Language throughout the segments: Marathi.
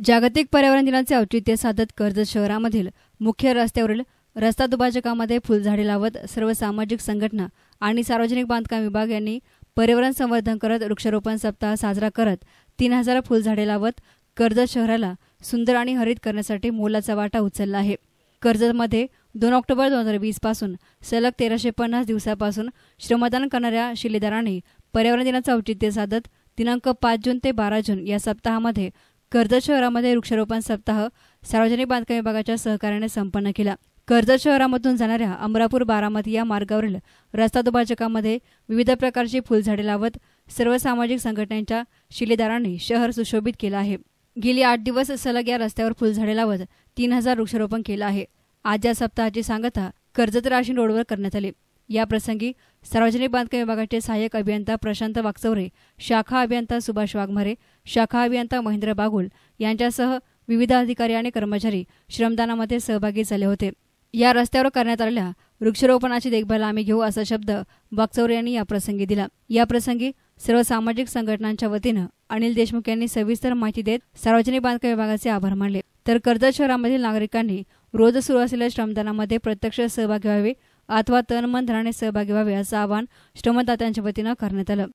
जागतिक पर्यावरण दिनाचे औचित्य साधत कर्जत शहरामधील मुख्य रस्त्यावरील रस्ता दुभाजकामध्ये फुलझाडे लावत सर्व सामाजिक संघटना आणि सार्वजनिक बांधकाम विभाग यांनी पर्यावरण संवर्धन करत वृक्षारोपण सप्ताह साजरा करत 3000 फुलझाडे लावत कर्जत शहराला सुंदर आणि हरित करण्यासाठी मोलाचा वाटा उचलला आहे। कर्जतमध्ये 2 ऑक्टोबर 2020 पासून सलग 1350 दिवसापासून श्रमदान करणाऱ्या शिलेदारांनी पर्यावरण दिनाचे औचित्य साधत दिनांक 5 जून ते 12 जून या सप्ताहामध्ये कर्जत शहरामध्ये वृक्षारोपण सप्ताह सार्वजनिक बांधकाम विभागाच्या सहकार्याने संपन्न केला। कर्जत शहरामधून जाणाऱ्या अमरापूर बारामती या मार्गावरील रस्ता दुभाजकामध्ये विविध प्रकारची फुलझाडे लावत सर्व सामाजिक संघटनांच्या शिलेदारांनी शहर सुशोभित केलं आहे। गेली 8 दिवस सलग या रस्त्यावर फुलझाडे लावत 3000 वृक्षारोपण केलं आहे। आज या सप्ताहाची सांगता कर्जत राशीन रोडवर करण्यात आली। या प्रसंगी सार्वजनिक बांधकाम विभागाचे सहाय्यक अभियंता प्रशांत वागचौरे, शाखा अभियंता सुभाष वाघमारे, शाखा अभियंता महेंद्र बागुल यांच्यासह विविध अधिकारी आणि कर्मचारी श्रमदानामध्ये सहभागी झाले होते। या रस्त्यावर करण्यात आलेल्या वृक्षारोपणाची देखभाल आम्ही घेऊ असा शब्द वागचौरे यांनी या प्रसंगी दिला। या प्रसंगी सर्व सामाजिक संघटनांच्या वतीनं अनिल देशमुख यांनी सविस्तर माहिती देत सार्वजनिक बांधकाम विभागाचे आभार मानले। तर कर्जत शहरामधील नागरिकांनी रोज सुरू असलेल्या श्रमदानामध्ये प्रत्यक्ष सहभागी व्हावे अथवा तन मन धनाने सहभागी व्हावे असं आवाहन श्रमदात्यांच्या वतीनं करण्यात आलं।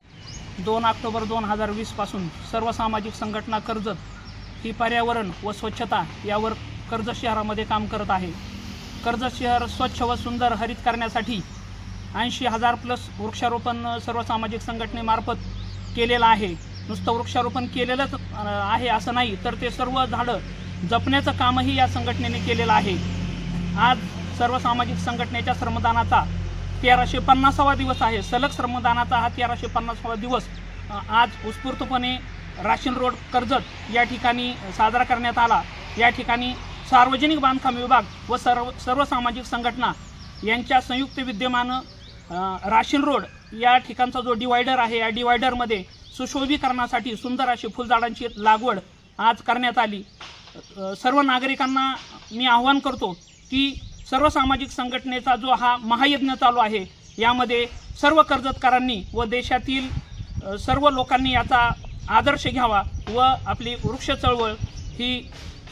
2 ऑक्टोबर 2020 पासून सर्व सामाजिक संघटना कर्जत ही पर्यावरण व स्वच्छता यावर कर्जत शहरामध्ये काम करत आहे। कर्जत शहर स्वच्छ व सुंदर हरित करण्यासाठी 80,000 प्लस वृक्षारोपण सर्व सामाजिक संघटनेमार्फत केलेलं आहे। नुसतं वृक्षारोपण केलेलंच आहे असं नाही, तर ते सर्व झाडं जपण्याचं कामही या संघटनेने केलेलं आहे। आज सर्व सामाजिक संघटनेच्या श्रमदानाचा 1350वा दिवस आहे। सलग श्रमदानाचा हा 1350वा दिवस आज उत्स्फूर्तपणे राशीन रोड कर्जत या ठिकाणी साजरा करण्यात आला। या ठिकाणी सार्वजनिक बांधकाम विभाग व सर्व सामाजिक संघटना यांच्या संयुक्त विद्यमानं राशीन रोड या ठिकाणचा जो डिवायडर आहे, या डिवायडरमध्ये सुशोभीकरणासाठी सुंदर अशी फुलझाडांची लागवड आज करण्यात आली। सर्व नागरिकांना मी आवाहन करतो की सर्व सामाजिक संघटनेचा जो हा महायज्ञ चालू आहे, यामध्ये सर्व कर्जतकरांनी व देशातील सर्व लोकांनी याचा आदर्श घ्यावा व आपली वृक्ष चळवळ ही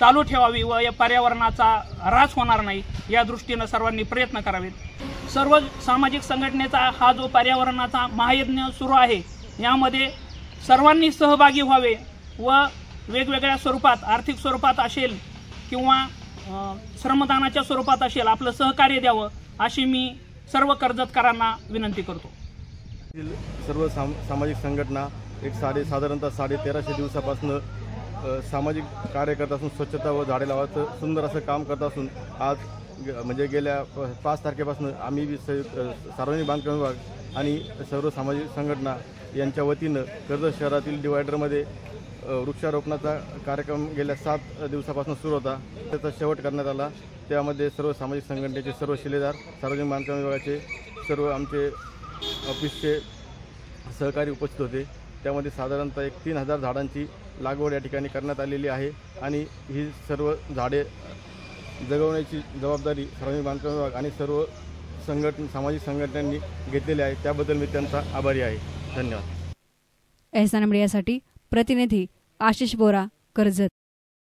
चालू ठेवावी व या पर्यावरणाचा ऱ्हास होणार नाही या दृष्टीने सर्वांनी प्रयत्न करावेत। सर्व सामाजिक संघटनेचा हा जो पर्यावरणाचा महायज्ञ सुरू आहे, यामध्ये सर्वांनी सहभागी व्हावे व वेगवेगळ्या स्वरूपात, आर्थिक स्वरूपात असेल किंवा श्रमदानाच्या स्वरूपात असेल, आपलं सहकार्य द्यावं अशी मी सर्व कर्जतकरांना विनंती करतो। सर्व सामाजिक संघटना साधारणतः 1350 दिवसापासून सामाजिक कार्य करत असून स्वच्छता व झाडे लावायचं सुंदर असं काम करत असून आज म्हणजे गेल्या 5 तारखेपासून आम्ही सार्वजनिक बांधकाम विभाग आणि सर्व सामाजिक संघटना यांच्या वतीनं कर्जत शहरातील डिवायडरमध्ये वृक्षारोपणाचा कार्यक्रम गेल्या 7 दिवसापासून सुरू होता। त्याचा शेवट करण्यात आला। त्यामध्ये सर्व सामाजिक संघटनेचे सर्व शिलेदार, सार्वजनिक बांधकाम विभागाचे सर्व आमचे ऑफिसचे सहकारी उपस्थित होते। त्यामध्ये साधारणतः 3000 झाडांची लागवड या ठिकाणी करण्यात आलेली आहे आणि ही सर्व झाडे जगवण्याची जबाबदारी सार्वजनिक बांधकाम विभाग आणि सर्व सामाजिक संघटनांनी घेतलेली आहे। त्याबद्दल मी त्यांचा आभारी आहे। धन्यवाद। एहसान मीडियासाठी प्रतिनिधी आशिष बोरा, कर्जत।